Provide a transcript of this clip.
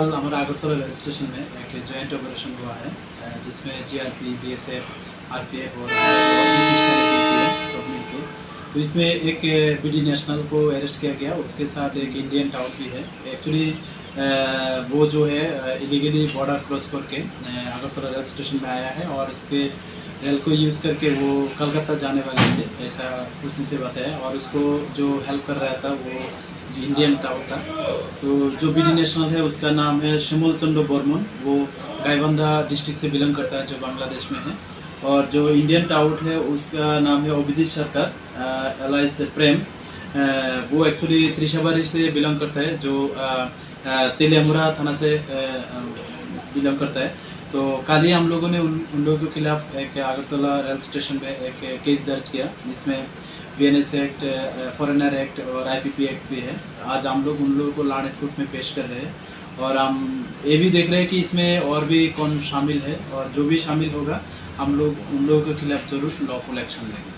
कल हमारा Agartala rail station में एक जॉइंट ऑपरेशन हुआ है जिसमें जीआरपी, बीएसएफ, आरपीएफ और सिस्टम एजेंसी है सब मिलके। तो इसमें एक बीडी नेशनल को अरेस्ट किया गया, उसके साथ एक इंडियन टाउट भी है। एक्चुअली वो जो है इलीगली बॉर्डर क्रॉस करके अगरतला रेल स्टेशन में आया है और उसके रेल को यूज़ करके वो कलकत्ता जाने वाले थे, ऐसा पूछने से बताया। और उसको जो हेल्प कर रहा था वो इंडियन टाउट था। तो जो बीडी नेशनल है उसका नाम है शिमल चंद्र बर्मन, वो गाईबंधा डिस्ट्रिक्ट से बिलोंग करता है जो बांग्लादेश में है। और जो इंडियन टाउट है उसका नाम है अभिजीत सरकार एलाइस प्रेम, वो एक्चुअली त्रिशाबारी से बिलोंग करता है जो तेलियामुरा थाना से बिलोंग करता है। तो कल ही हम लोगों ने उन लोगों के खिलाफ एक अगरतला रेल स्टेशन पे एक केस दर्ज किया जिसमें बीएनएस एक्ट, फॉरेनर एक्ट और आईपीपी एक्ट भी है। आज हम लोग उन लोगों को लानेट कोर्ट में पेश कर रहे हैं और हम ये भी देख रहे हैं कि इसमें और भी कौन शामिल है, और जो भी शामिल होगा हम लोग उन लोगों के खिलाफ जरूर लॉफुल एक्शन लेंगे।